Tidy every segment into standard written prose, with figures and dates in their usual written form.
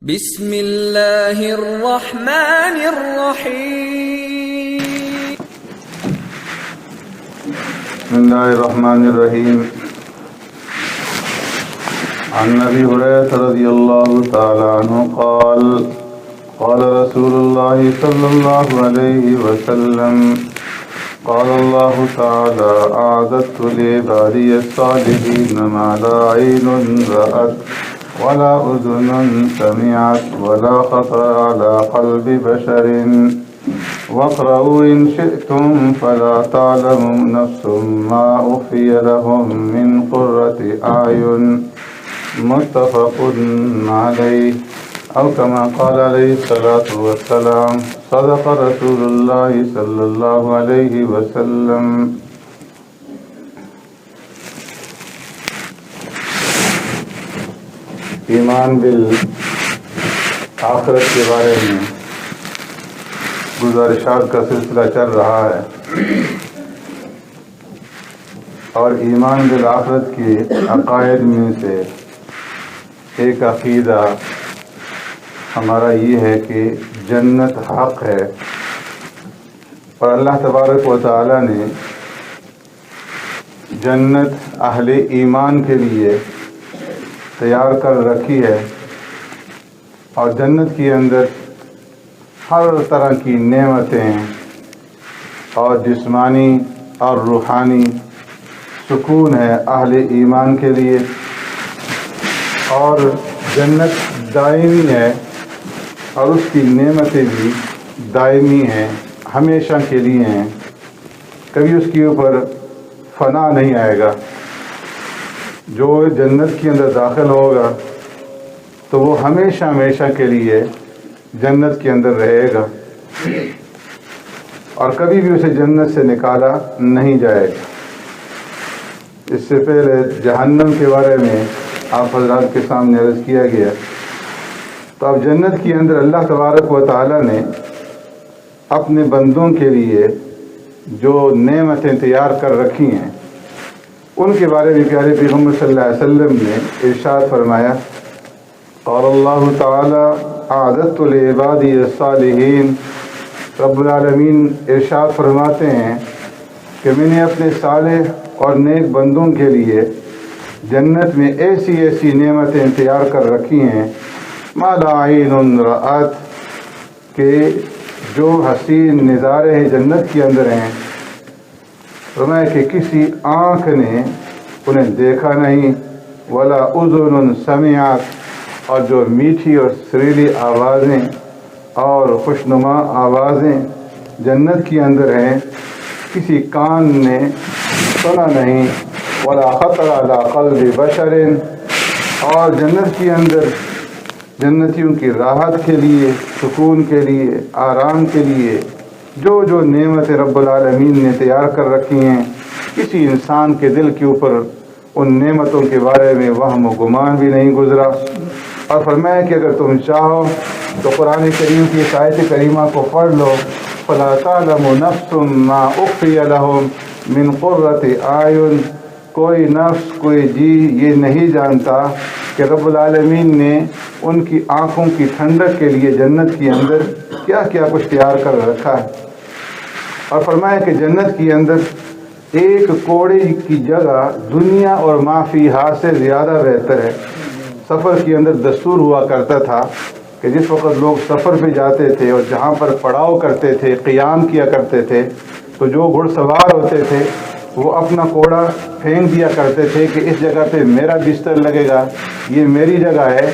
بسم اللہ الرحمن الرحیم بسم اللہ الرحمن الرحیم عن ابی ہریرہ رضی اللہ تعالی عنہ قال قال رسول اللہ صلی اللہ علیہ وسلم قال اللہ تعالی اعددت لعبادی الصالحین ما لا عین رأت ولا اذن سمعت ولا خطر على قلب بشر واقرأوا إن شئتم فلا تعلم نفس ما أخفي لهم من قرة أعين متفق عليه أو كما قال عليه الصلاة والسلام صدق رسول الله صلى الله عليه وسلم. ایمان بالآخرت کے بارے میں گزارشات کا سلسلہ چل رہا ہے اور ایمان بالآخرت کے عقائد میں سے ایک عقیدہ ہمارا یہ ہے کہ جنت حق ہے اور اللہ تبارک و تعالی نے جنت اہل ایمان کے لیے تیار کر رکھی ہے اور جنت کے اندر ہر طرح کی نعمتیں اور جسمانی اور روحانی سکون ہے اہل ایمان کے لیے، اور جنت دائمی ہے اور اس کی نعمتیں بھی دائمی ہیں، ہمیشہ کے لیے ہیں، کبھی اس کے اوپر فنا نہیں آئے گا. جو جنت کے اندر داخل ہوگا تو وہ ہمیشہ ہمیشہ کے لیے جنت کے اندر رہے گا اور کبھی بھی اسے جنت سے نکالا نہیں جائے گا. اس سے پہلے جہنم کے بارے میں آپ حضرات کے سامنے عرض کیا گیا. تو اب جنت کے اندر اللہ تبارک و تعالی نے اپنے بندوں کے لیے جو نعمتیں تیار کر رکھی ہیں ان کے بارے میں پیارے پیغمبر صلی اللہ علیہ وسلم نے ارشاد فرمایا. قال اللہ تعالی اعددت لعبادی الصالحین، رب العالمین ارشاد فرماتے ہیں کہ میں نے اپنے صالح اور نیک بندوں کے لیے جنت میں ایسی ایسی نعمتیں تیار کر رکھی ہیں ما لا عین رأت، کہ جو حسین نظارے ہیں جنت کے اندر ہیں، فرمایا کہ کسی آنکھ نے انہیں دیکھا نہیں، ولا اذن سمعت، اور جو میٹھی اور سریلی آوازیں اور خوشنما آوازیں جنت کے اندر ہیں کسی کان نے سنا نہیں، ولا خطر علی قلب بشر، اور جنت کے اندر جنتیوں کی راحت کے لیے، سکون کے لیے، آرام کے لیے جو جو نعمت رب العالمین نے تیار کر رکھی ہیں کسی انسان کے دل کے اوپر ان نعمتوں کے بارے میں وہم و گمان بھی نہیں گزرا. اور فرمایا کہ اگر تم چاہو تو قرآن کریم کی اس آیت کریمہ کو پڑھ لو. فلا تعلم نفس ما اخفی لهم من قرۃ اعین، کوئی نفس کوئی جی یہ نہیں جانتا کہ رب العالمین نے ان کی آنکھوں کی ٹھنڈک کے لیے جنت کے اندر کیا کیا کچھ تیار کر رکھا ہے. اور فرمایا کہ جنت کے اندر ایک کوڑے کی جگہ دنیا اور ما فیہا سے زیادہ بہتر ہے. سفر کے اندر دستور ہوا کرتا تھا کہ جس وقت لوگ سفر پہ جاتے تھے اور جہاں پر پڑاؤ کرتے تھے، قیام کیا کرتے تھے، تو جو گھڑ سوار ہوتے تھے وہ اپنا کوڑا پھینک دیا کرتے تھے کہ اس جگہ پہ میرا بستر لگے گا، یہ میری جگہ ہے،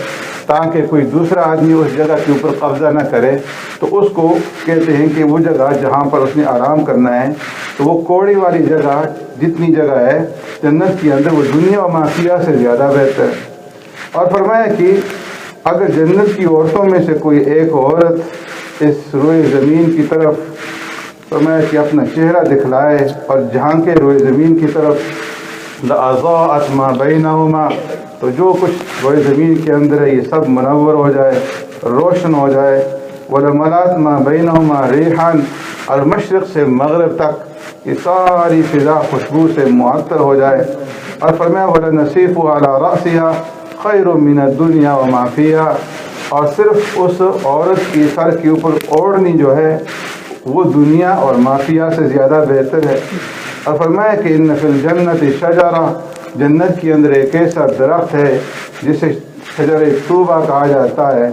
تاکہ کوئی دوسرا آدمی اس جگہ کے اوپر قبضہ نہ کرے. تو اس کو کہتے ہیں کہ وہ جگہ جہاں پر اس نے آرام کرنا ہے، تو وہ کوڑے والی جگہ جتنی جگہ ہے جنت کے اندر وہ دنیا و ما فیہا سے زیادہ بہتر ہے. اور فرمایا کہ اگر جنت کی عورتوں میں سے کوئی ایک عورت اس روئے زمین کی طرف فرمایا کہ اپنا چہرہ دکھلائے اور جہاں کے روئے زمین کی طرف لأضاءت ما بینہما، تو جو کچھ روئے زمین کے اندر ہے یہ سب منور ہو جائے، روشن ہو جائے. ولملأت ما بینہما ریحا، اور مشرق سے مغرب تک یہ ساری فضا خوشبو سے معطر ہو جائے. اور فرمایا ولنسیف علی رأسها خیر من الدنیا وما فیہا، اور صرف اس عورت کی سر کے اوپر اوڑھنی جو ہے وہ دنیا اور مافیہ سے زیادہ بہتر ہے۔ اور فرمایا کہ ان فی الجنت شجرہ، جنت کے اندر ایک ایسا درخت ہے جسے شجر طوبہ کہا جاتا ہے،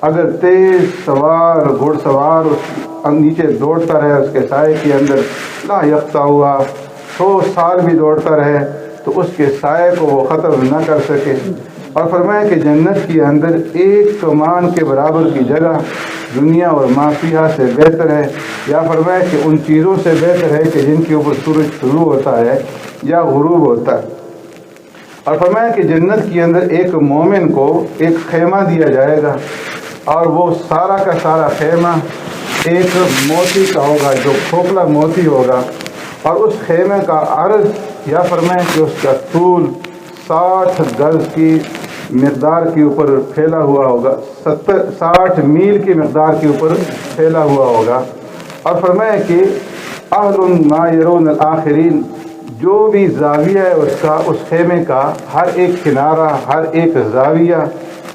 اگر تیز سوار گھڑ سوار اس نیچے دوڑتا رہے اس کے سائے کے اندر، لا یقطع ہوا 100 سال بھی دوڑتا رہے تو اس کے سائے کو وہ ختم نہ کر سکے۔ اور فرمایا کہ جنت کے اندر ایک کمان کے برابر کی جگہ دنیا اور مافیہ سے بہتر ہے، یا فرمایا کہ ان چیزوں سے بہتر ہے کہ جن کے اوپر سورج طلوع ہوتا ہے یا غروب ہوتا ہے۔ اور فرمایا کہ جنت کے اندر ایک مومن کو ایک خیمہ دیا جائے گا، اور وہ سارا کا سارا خیمہ ایک موتی کا ہوگا جو کھوکھلا موتی ہوگا، اور اس خیمے کا عرض یا فرمایا کہ اس کا طول 60 گز کی مقدار کے اوپر پھیلا ہوا ہوگا، 60 میل کی مقدار کے اوپر پھیلا ہوا ہوگا۔ اور فرمایا کہ اہل ما یرون الآخرین، جو بھی زاویہ ہے اس خیمے کا ہر ایک کنارہ، ہر ایک زاویہ،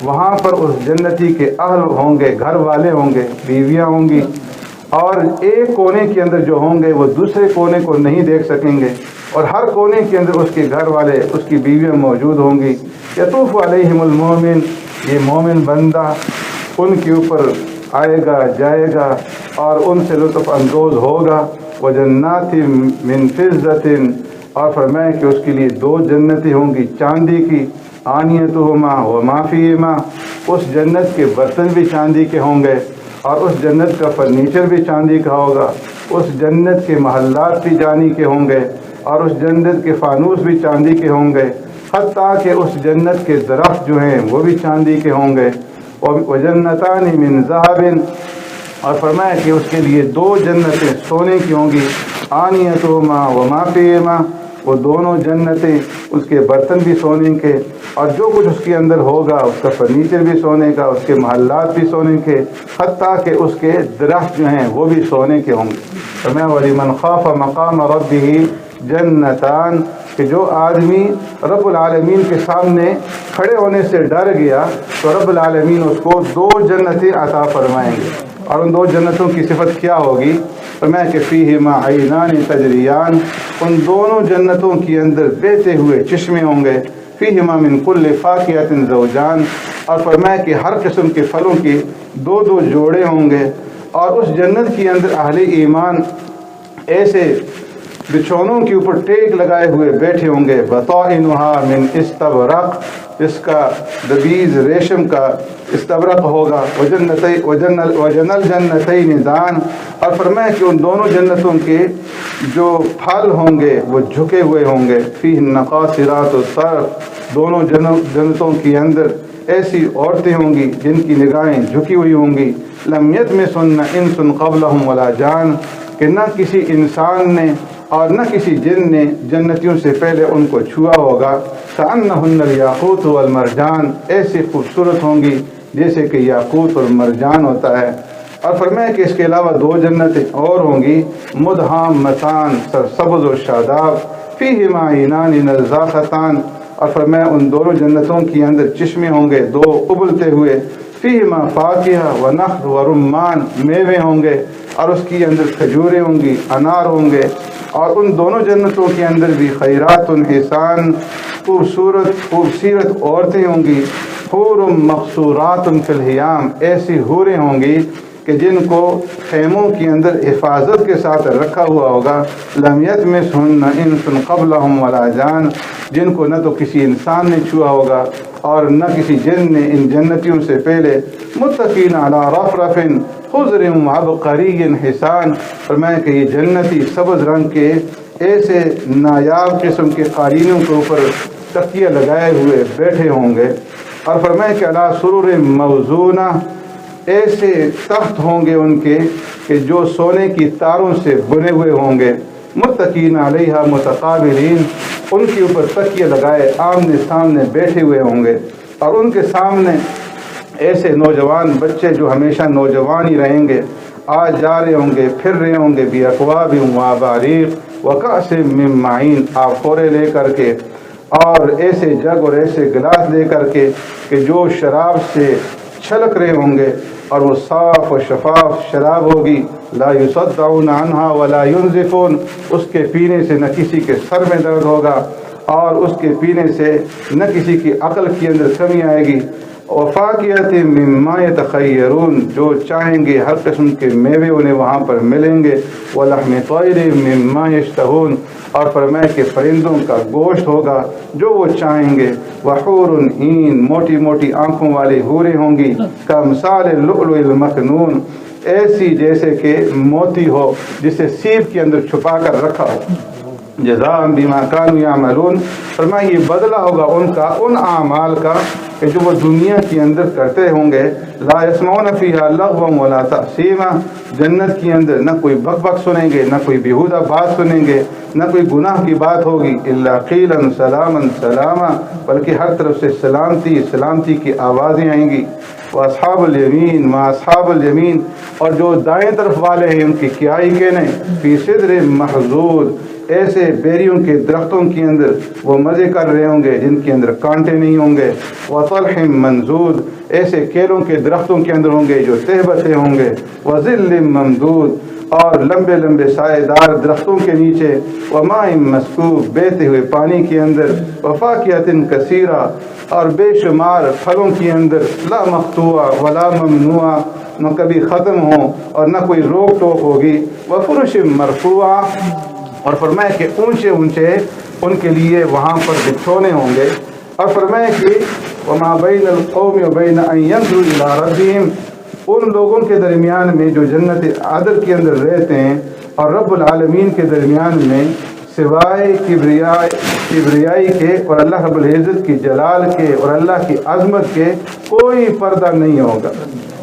وہاں پر اس جنتی کے اہل ہوں گے، گھر والے ہوں گے، بیویاں ہوں گی، اور ایک کونے کے اندر جو ہوں گے وہ دوسرے کونے کو نہیں دیکھ سکیں گے، اور ہر کونے کے اندر اس کے گھر والے، اس کی بیویاں موجود ہوں گی۔ یطوف علیہم المومن، یہ مومن بندہ ان کے اوپر آئے گا جائے گا اور ان سے لطف اندوز ہوگا۔ وجنات من فضۃ، اور فرمایا کہ اس کے لیے 2 جنتیں ہوں گی چاندی کی، آنیتہما وما فیہما، اس جنت کے برتن بھی چاندی کے ہوں گے، اور اس جنت کا فرنیچر بھی چاندی کا ہوگا، اس جنت کے محلات بھی چاندی کے ہوں گے، اور اس جنت کے فانوس بھی چاندی کے ہوں گے، حتیٰ کہ اس جنت کے درخت جو ہیں وہ بھی چاندی کے ہوں گے۔ وجنتان من ذہب، اور فرمایا کہ اس کے لیے 2 جنتیں سونے کی ہوں گی، آنیتہما وما فیہما، وہ دونوں جنتیں اس کے برتن بھی سونے کے، اور جو کچھ اس کے اندر ہوگا اس کا فرنیچر بھی سونے کا، اس کے محلات بھی سونے کے، حتیٰ کہ اس کے درخت جو ہیں وہ بھی سونے کے ہوں گے۔ فرمایا وَلِمَنْ خَافَ مَقَامَ رَبِّهِ جَنَّتَانِ، کہ جو آدمی رب العالمین کے سامنے کھڑے ہونے سے ڈر گیا تو رب العالمین اس کو 2 جنتیں عطا فرمائیں گے۔ اور ان 2 جنتوں کی صفت کیا ہوگی؟ فرمایا کہ فیہما عینان تجریان، ان دونوں جنتوں کے اندر بہتے ہوئے چشمے ہوں گے، فیہما من کل فاکہۃ زوجان، اور فرمایا کہ ہر قسم کے پھلوں کے 2 جوڑے ہوں گے، اور اس جنت کے اندر اہل ایمان ایسے بچھونوں کے اوپر ٹیک لگائے ہوئے بیٹھے ہوں گے، بطائنها من استبرق، جس کا دبیز ریشم کا استبرق ہوگا، وجنل جنتین دان، اور فرمایا کہ ان دونوں جنتوں کے جو پھل ہوں گے وہ جھکے ہوئے ہوں گے، فیہ نقاصرات الطرف، دونوں جنتوں کے اندر ایسی عورتیں ہوں گی جن کی نگاہیں جھکی ہوئی ہوں گی، لم یطمثن انس قبلہم ولا جان، کہ نہ کسی انسان نے اور نہ کسی جن نے جنتیوں سے پہلے ان کو چھوا ہوگا، کأنہن الیاقوت والمرجان، ایسی خوبصورت ہوں گی جیسے کہ یاقوت اور مرجان ہوتا ہے۔ اور فرمایا کہ اس کے علاوہ 2 جنتیں اور ہوں گی، مدہامتان، سرسبز و شاداب، فیہما عینان نضاختان، اور فرمایا ان دونوں جنتوں کے اندر چشمے ہوں گے 2 ابلتے ہوئے، فیہما فاکہہ ونخل ورمان، میوے ہوں گے اور اس کے اندر کھجوریں ہوں گی، انار ہوں گے، اور ان دونوں جنتوں کے اندر بھی خیرات حسان، خوبصورت عورتیں ہوں گی، حور مقصورات فی الحیام، ایسی حوریں ہوں گی کہ جن کو خیموں کے اندر حفاظت کے ساتھ رکھا ہوا ہوگا، لم یطمثہن انس قبلہم ولا جان، جن کو نہ تو کسی انسان نے چھوا ہوگا اور نہ کسی جن نے ان جنتیوں سے پہلے، متکئین علی رفرف خضر وعبقری حسان، فرمایا کہ یہ جنتی سبز رنگ کے ایسے نایاب قسم کے قالینوں کے اوپر تکیے لگائے ہوئے بیٹھے ہوں گے، اور فرمایا کہ علی سرر موضونہ، ایسے تخت ہوں گے ان کے کہ جو سونے کی تاروں سے بنے ہوئے ہوں گے، متکئین علیہا متقابلین، ان کے اوپر تکیے لگائے آمنے سامنے بیٹھے ہوئے ہوں گے، اور ان کے سامنے ایسے نوجوان بچے جو ہمیشہ نوجوان ہی رہیں گے، آج جا رہے ہوں گے، پھر رہے ہوں گے، باکواب واباریق وکأس من معین، آفورے لے کر کے اور ایسے جگ اور ایسے گلاس لے کر کے کہ جو شراب سے چھلک رہے ہوں گے، اور وہ صاف و شفاف شراب ہوگی، لا یصدعون عنہا ولا ینزفون، اس کے پینے سے نہ کسی کے سر میں درد ہوگا اور اس کے پینے سے نہ کسی کی عقل کے اندر کمی آئے گی۔ وفاکہۃ مما یتخیرون، جو چاہیں گے ہر قسم کے میوے انہیں وہاں پر ملیں گے۔ ولحم طیر مما یشتہون، اور فرمایا کہ پرندوں کا گوشت ہوگا جو وہ چاہیں گے۔ وحور عین، موٹی موٹی آنکھوں والی حوریں ہوں گی، کامثال اللؤلؤ المکنون، ایسی جیسے کہ موتی ہو جسے سیب کے اندر چھپا کر رکھا ہو۔ جزاء بما كانوا یعملون، فرمایا یہ بدلہ ہوگا ان کا ان اعمال کا کہ جو وہ دنیا کے اندر کرتے ہوں گے۔ لا يسمعون فيها لغوا ولا تأثیما، جنت کے اندر نہ کوئی بک بک سنیں گے، نہ کوئی بیہودہ بات سنیں گے، نہ کوئی گناہ کی بات ہوگی۔ الا قیلا سلاما سلاما، بلکہ ہر طرف سے سلامتی سلامتی کی آوازیں آئیں گی۔ واصحاب الیمین ما اصحاب الیمین، اور جو دائیں طرف والے ہیں ان کی کیا ہی کہنے، فی سدر محضود، ایسے بیریوں کے درختوں کے اندر وہ مزے کر رہے ہوں گے جن کے اندر کانٹے نہیں ہوں گے۔ وطلح منضود، ایسے کیلوں کے درختوں کے اندر ہوں گے جو تہ بسے ہوں گے۔ وظل ممدود، اور لمبے لمبے سائے دار درختوں کے نیچے۔ وماء مسکوب، بہتے ہوئے پانی کے اندر۔ وفاکہۃ کثیرہ، اور بے شمار پھلوں کے اندر۔ لا مقطوع ولا ممنوع، نہ کبھی ختم ہو اور نہ کوئی روک ٹوک ہوگی۔ وفرش مرفوعہ، اور فرمایا کہ اونچے اونچے ان کے لیے وہاں پر بچھونے ہوں گے۔ اور فرمایا کہ وما بین القوم وبین ان ينظروا الی ربهم، ان لوگوں کے درمیان میں جو جنت عدن کے اندر رہتے ہیں اور رب العالمین کے درمیان میں سوائے کبریائی کے اور اللہ رب العزت کی جلال کے اور اللہ کی عظمت کے کوئی پردہ نہیں ہوگا۔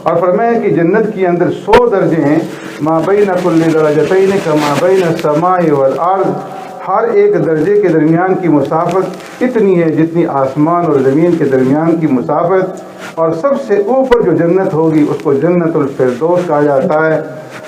اور فرمایا کہ جنت کے اندر 100 درجے ہیں۔ ما بین کل درجتین کما بین السماء والارض، ہر ایک درجے کے درمیان کی مسافت اتنی ہے جتنی آسمان اور زمین کے درمیان کی مسافت۔ اور سب سے اوپر جو جنت ہوگی اس کو جنت الفردوس کہا جاتا ہے،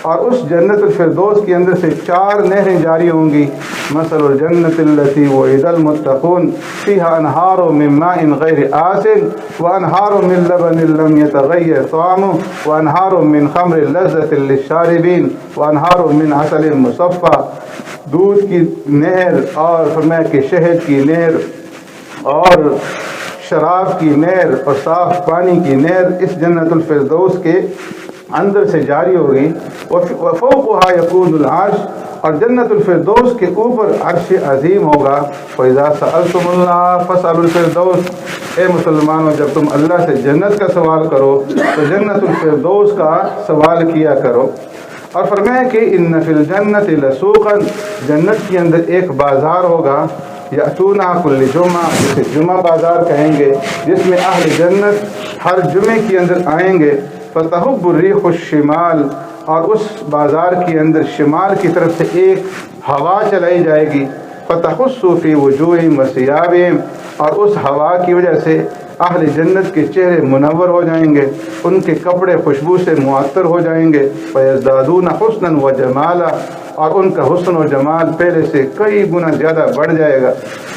اور اس جنت الفردوس کے اندر سے 4 نہریں جاری ہوں گی۔ مثل الجنت التي وعد المتقون فيها انہار من ماء غیر آسن وانہار من لبن لم يتغیر طعمه وانہار من خمر لذة للشاربین وانہار من عسل مصفى، دودھ کی نہر، اور فرمایا کہ شہد کی نہر اور شراب کی نہر اور صاف پانی کی نہر اس جنت الفردوس کے اندر سے جاری ہوگی۔ وفوقها يكون العرش، اور جنت الفردوس کے اوپر عرش عظیم ہوگا۔ وَإِذَا سَأَلْتُمُ اللَّهَ فَاسْأَلُوا الْفِرْدَوْسَ، اے مسلمانوں جب تم اللہ سے جنت کا سوال کرو تو جنت الفردوس کا سوال کیا کرو۔ اور فرمایا کہ ان فی الجنت لسوقا، جنت کے اندر ایک بازار ہوگا، یاتونا کل جمعہ، جسے جمعہ بازار کہیں گے، جس میں اہل جنت ہر جمعے کے اندر آئیں گے۔ فتحب الریح الشمال، اور اس بازار کے اندر شمال کی طرف سے ایک ہوا چلائی جائے گی۔ فتحس فی وجوہہم وثیابہم، اور اس ہوا کی وجہ سے اہل جنت کے چہرے منور ہو جائیں گے، ان کے کپڑے خوشبو سے معطر ہو جائیں گے۔ فیزدادون حسنا وجمالا، اور ان کا حسن و جمال پہلے سے کئی گنا زیادہ بڑھ جائے گا۔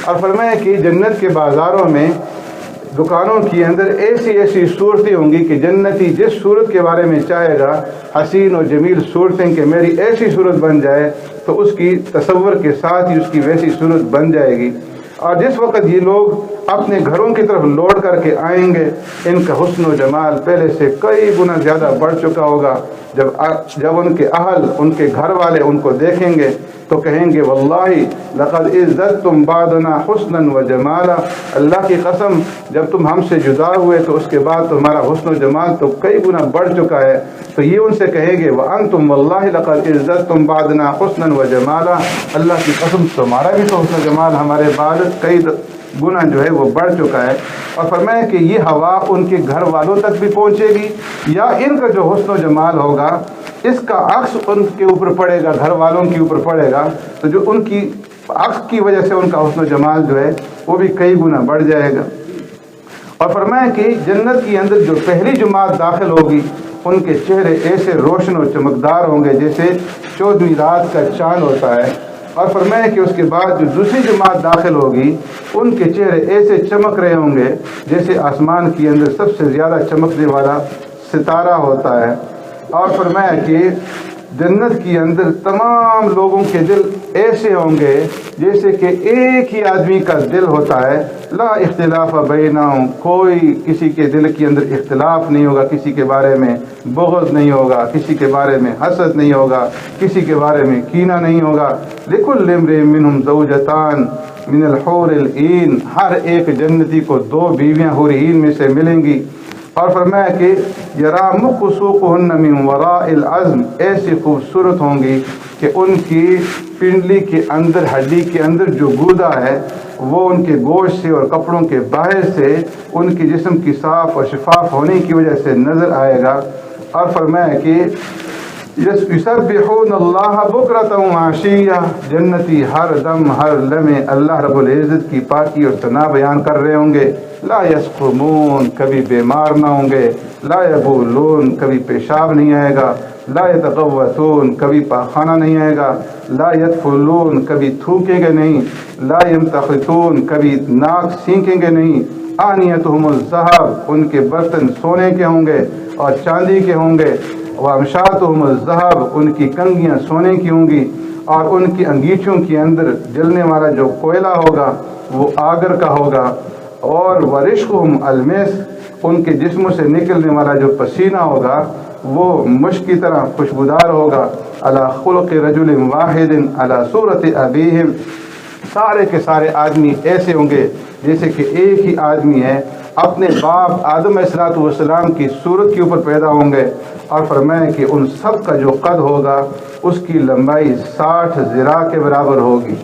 اور فرمایا کہ جنت کے بازاروں میں دکانوں کے اندر ایسی ایسی صورتیں ہوں گی کہ جنتی جس صورت کے بارے میں چاہے گا، حسین و جمیل صورتیں کہ میری ایسی صورت بن جائے، تو اس کی تصور کے ساتھ ہی اس کی ویسی صورت بن جائے گی۔ اور جس وقت یہ لوگ اپنے گھروں کی طرف لوٹ کر کے آئیں گے، ان کا حسن و جمال پہلے سے کئی گنا زیادہ بڑھ چکا ہوگا۔ جب ان کے اہل، ان کے گھر والے ان کو دیکھیں گے تو کہیں گے واللہ لقد عزتم بعدنا حسنا و جمالا، اللہ کی قسم جب تم ہم سے جدا ہوئے تو اس کے بعد تمہارا حسن و جمال تو کئی گنا بڑھ چکا ہے۔ تو یہ ان سے کہیں گے وانتم واللہ لقد عزتم بعدنا حسنا و جمالا، اللہ کی قسم تمہارا بھی تو حسن و جمال ہمارے بعد کئی گنا جو ہے وہ بڑھ چکا ہے۔ اور فرمایا کہ یہ ہوا ان کے گھر والوں تک بھی پہنچے گی، یا ان کا جو حسن و جمال ہوگا اس کا عکس ان کے اوپر پڑے گا، گھر والوں کے اوپر پڑے گا، تو جو ان کی عکس کی وجہ سے ان کا حسن و جمال جو ہے وہ بھی کئی گنا بڑھ جائے گا۔ اور فرمایا کہ جنت کے اندر جو پہلی جماعت داخل ہوگی ان کے چہرے ایسے روشن و چمکدار ہوں گے جیسے 14ویں رات کا چاند ہوتا ہے۔ اور فرمایا کہ اس کے بعد جو دوسری جماعت داخل ہوگی ان کے چہرے ایسے چمک رہے ہوں گے جیسے آسمان کے اندر سب سے زیادہ چمکنے والا ستارہ ہوتا ہے۔ اور فرمایا کہ جنت کے اندر تمام لوگوں کے دل ایسے ہوں گے جیسے کہ ایک ہی آدمی کا دل ہوتا ہے، لا اختلاف بینہم، کوئی کسی کے دل کے اندر اختلاف نہیں ہوگا، کسی کے بارے میں بغض نہیں ہوگا، کسی کے بارے میں حسد نہیں ہوگا، کسی کے بارے میں کینہ نہیں ہوگا۔ لکل امرئ منہم زوجتان من الحور العین، ہر ایک جنتی کو 2 بیویاں حور عین میں سے ملیں گی۔ اور فرمایا کہ یرامق سوقہن من وراء العظم، ایسی خوبصورت ہوں گی کہ ان کی پنڈلی کے اندر، ہڈی کے اندر جو گودا ہے وہ ان کے گوشت سے اور کپڑوں کے باہر سے ان کے جسم کی صاف اور شفاف ہونے کی وجہ سے نظر آئے گا۔ اور فرمایا کہ یسبحون اللہ بکرۃ وعشیہ، جنتی ہر دم ہر لمحے اللہ رب العزت کی پاکی اور ثنا بیان کر رہے ہوں گے۔ لا یسقمون، کبھی بیمار نہ ہوں گے، لا یبولون، کبھی پیشاب نہیں آئے گا، لا یتغوطون، کبھی پاخانہ نہیں آئے گا، لا یدخلون، کبھی تھوکیں گے نہیں، لا یمتخطون، کبھی ناک سینکیں گے نہیں۔ آنیتہم الذہب، ان کے برتن سونے کے ہوں گے اور چاندی کے ہوں گے۔ وامشاتہم الذہب، ان کی کنگیاں سونے کی ہوں گی اور ان کی انگیٹھیوں کے اندر جلنے والا جو کوئلہ ہوگا وہ آگر کا ہوگا۔ اور ورشقہم المسک، ان کے جسموں سے نکلنے والا جو پسینہ ہوگا وہ مشک کی طرح خوشبودار ہوگا۔ علی خلق رجل واحد علی صورت ابیہم، سارے کے سارے آدمی ایسے ہوں گے جیسے کہ ایک ہی آدمی ہے، اپنے باپ آدم علیہ السلام کی صورت کے اوپر پیدا ہوں گے۔ اور فرمایا کہ ان سب کا جو قد ہوگا اس کی لمبائی 60 ذراع کے برابر ہوگی۔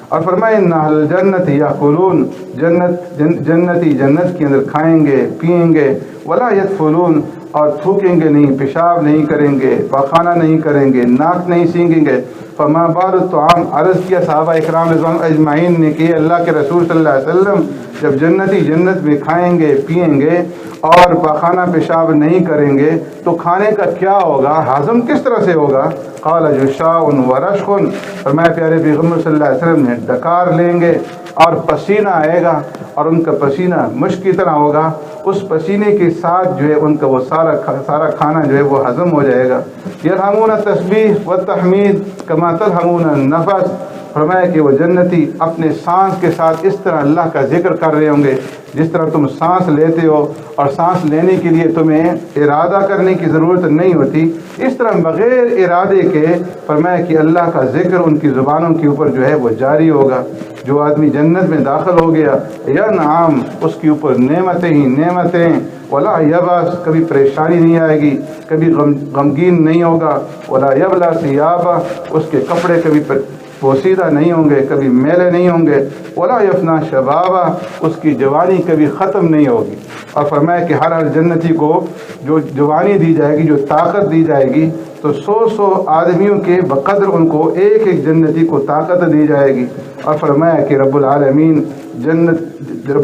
اور فرمایا ان اہل الجنت یاکلون، جنتی جنت کے اندر کھائیں گے پئیں گے، ولا یدخلون، اور تھوکیں گے نہیں، پیشاب نہیں کریں گے، پاخانہ نہیں کریں گے، ناک نہیں سینگیں گے۔ فما بال الطعام، عرض کیا صحابہ اکرام رضوان اجمعین نے کہ اللہ کے رسول صلی اللہ علیہ وسلم جب جنتی جنت میں کھائیں گے پئیں گے اور پاخانہ پیشاب نہیں کریں گے تو کھانے کا کیا ہوگا، ہضم کس طرح سے ہوگا؟ قال جشاء ورشق، فرمایا پیارے پیغمبر صلی اللہ علیہ وسلم نے ڈکار لیں گے اور پسینہ آئے گا اور ان کا پسینہ مشک کی طرح ہوگا، اس پسینے کے ساتھ جو ہے ان کا وہ سارا کھانا جو ہے وہ ہضم ہو جائے گا۔ یرحمون التسبیح والتحمید کما ترحمون النفس، فرمایا کہ وہ جنتی اپنے سانس کے ساتھ اس طرح اللہ کا ذکر کر رہے ہوں گے جس طرح تم سانس لیتے ہو اور سانس لینے کے لیے تمہیں ارادہ کرنے کی ضرورت نہیں ہوتی، اس طرح بغیر ارادے کے فرمایا کہ اللہ کا ذکر ان کی زبانوں کے اوپر جو ہے وہ جاری ہوگا۔ جو آدمی جنت میں داخل ہو گیا ینعم، اس کے اوپر نعمتیں ہی نعمتیں، ولا یبس، کبھی پریشانی نہیں آئے گی، کبھی غمگین نہیں ہوگا، ولا یبلا ثیابہ، اس کے کپڑے کبھی پوسیدہ نہیں ہوں گے، کبھی میلے نہیں ہوں گے، ولا یفنا شبابہ، اس کی جوانی کبھی ختم نہیں ہوگی۔ اور فرمایا کہ ہر جنتی کو جو جوانی دی جائے گی، جو طاقت دی جائے گی، تو 100 آدمیوں کے بقدر ان کو ایک ایک جنتی کو طاقت دی جائے گی۔ اور فرمایا کہ رب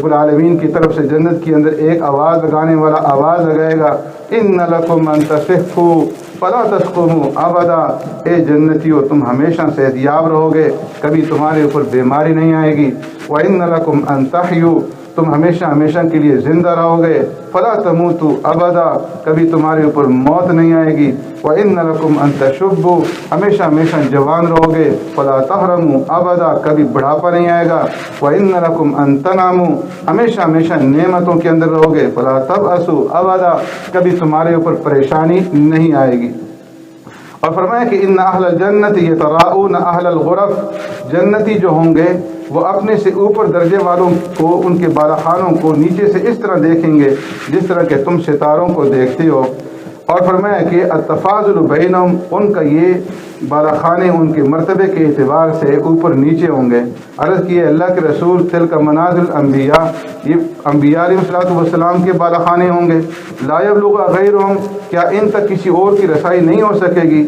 العالمین کی طرف سے جنت کے اندر ایک آواز لگانے والا آواز لگائے گا، ان لکم ان تصحوا فلا تسقموا ابدا، اے جنتیو تم ہمیشہ صحت یاب رہو گے، کبھی تمہارے اوپر بیماری نہیں آئے گی۔ وان لکم ان تحیوا، تم ہمیشہ ہمیشہ کے لیے زندہ رہو گے، فلا تموتوا ابدا، کبھی تمہارے اوپر موت نہیں آئے گی۔ وان لکم ان تشبوا، ہمیشہ ہمیشہ جوان رہو گے، فلا تحرموا ابدا، کبھی بڑھاپا نہیں آئے گا۔ وان لکم ان تناموا، ہمیشہ ہمیشہ نعمتوں کے اندر رہو گے، فلا تبأسوا ابدا، کبھی تمہارے اوپر پریشانی نہیں آئے گی۔ اور فرمایا کہ ان اہل الجنت یتراؤون اہل الغرف، جنتی جو ہوں گے وہ اپنے سے اوپر درجے والوں کو، ان کے بالاخانوں کو نیچے سے اس طرح دیکھیں گے جس طرح کہ تم ستاروں کو دیکھتے ہو۔ اور فرمایا کہ التفاضل بینہم، ان کا یہ بالاخانے ان کے مرتبے کے اعتبار سے اوپر نیچے ہوں گے۔ عرض کیے اللہ کے رسول تلک منازل انبیاء، یہ انبیاء علیہ السلام کے بالاخانے ہوں گے۔ لا یبلغ غیرہم، کیا ان تک کسی اور کی رسائی نہیں ہو سکے گی؟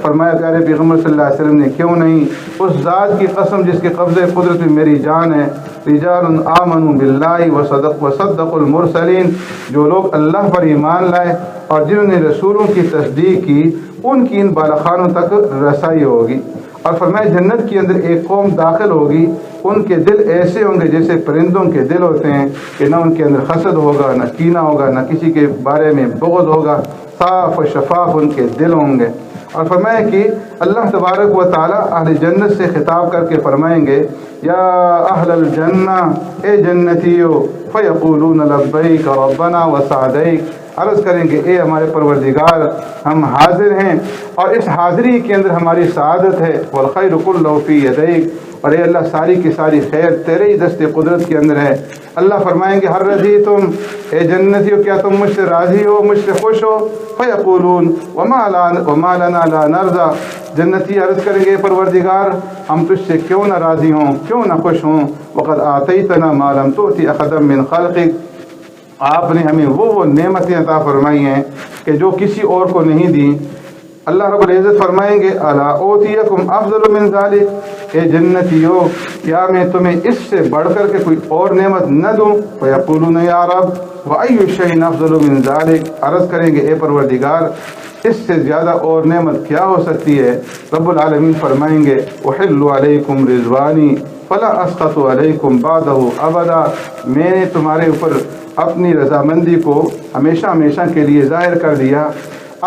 فرمایا پیارے پیغمبر صلی اللہ علیہ وسلم نے کیوں نہیں، اس ذات کی قسم جس کے قبضے قدرت میں میری جان ہے، رجال آمنوا باللہ وصدقوا المرسلین، جو لوگ اللہ پر ایمان لائے اور جنہوں نے رسولوں کی تصدیق کی ان کی ان بالاخانوں تک رسائی ہوگی۔ اور فرمایا جنت کے اندر ایک قوم داخل ہوگی، ان کے دل ایسے ہوں گے جیسے پرندوں کے دل ہوتے ہیں کہ نہ ان کے اندر حسد ہوگا، نہ کینہ ہوگا، نہ کسی کے بارے میں بغض ہوگا، صاف و شفاف ان کے دل ہوں گے۔ اور فرمایا کہ اللہ تبارک و تعالی اہل جنت سے خطاب کر کے فرمائیں گے یا اہل الجنہ، اے جنتیو، فیقولون لبیک ربنا وسعدیک، عرض کریں گے اے ہمارے پروردگار ہم حاضر ہیں اور اس حاضری کے اندر ہماری سعادت ہے، والخیر کلہ فی یدیک، اور اے اللہ ساری کی ساری خیر تیرے ہی دست قدرت کے اندر ہے۔ اللہ فرمائیں گے ہر رضیتم، اے جنتیو کیا تم مجھ سے راضی ہو، مجھ سے خوش ہو؟ فیقولون وما لنا لا نرضى، جنتی عرض کریں گے پروردگار ہم تجھ سے کیوں نہ راضی ہوں، کیوں نہ خوش ہوں؟ وقد آتیتنا ما لم تؤت احدا من خلقک، آپ نے ہمیں وہ نعمتیں عطا فرمائی ہیں کہ جو کسی اور کو نہیں دی۔ اللہ رب العزت فرمائیں گے الا اوتیکم افضل من ذلک، اے جنتیو کیا میں تمہیں اس سے بڑھ کر کے کوئی اور نعمت نہ دوں؟ فیقولون یا رب وای شیء افضل من ذلک، عرض کریں گے اے پروردگار اس سے زیادہ اور نعمت کیا ہو سکتی ہے؟ رب العالمین فرمائیں گے احل علیکم رضوانی فلا اسقط علیکم بعدہ ابدا، میں نے تمہارے اوپر اپنی رضامندی کو ہمیشہ ہمیشہ کے لیے ظاہر کر دیا،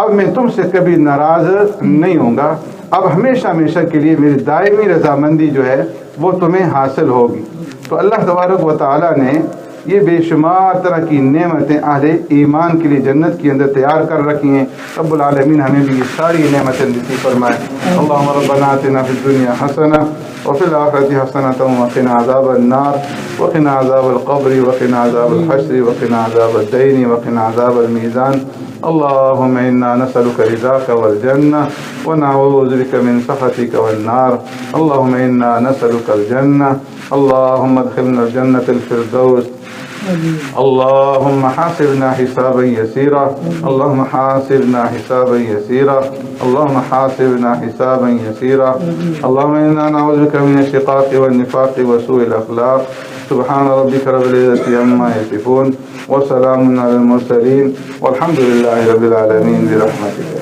اب میں تم سے کبھی ناراض نہیں ہوں گا، اب ہمیشہ ہمیشہ کے لیے میری دائمی رضامندی جو ہے وہ تمہیں حاصل ہوگی۔ تو اللہ تبارک و تعالی نے یہ بے شمار طرح کی نعمتیں اہل ایمان کے لیے جنت کے اندر تیار کر رکھی ہیں۔ رب العالمین ہمیں بھی یہ ساری نعمتیں نصیب فرمائے۔ اللہم ربنا آتنا فی الدنیا حسنہ وفی الآخرۃ حسنۃ وقنا عذاب النار وقنا عذاب القبر وقنا عذاب الحشر وقنا عذاب الدین وقنا عذاب المیزان۔ اللهم إنا نسألك رضاك والجنة ونعوذ بك من سخطك والنار۔ اللهم إنا نسألك الجنة، اللهم ادخلنا الجنة الفردوس، اللهم حاسبنا حسابا يسيرا، اللهم حاسبنا حسابا يسيرا، اللهم حاسبنا حسابا يسيرا، اللهم إنا نعوذ بك من الشقاق والنفاق وسوء الأخلاق۔ سبحان ربك رب العزة عما يصفون وسلام على المرسلين والحمد لله رب العالمين برحمته۔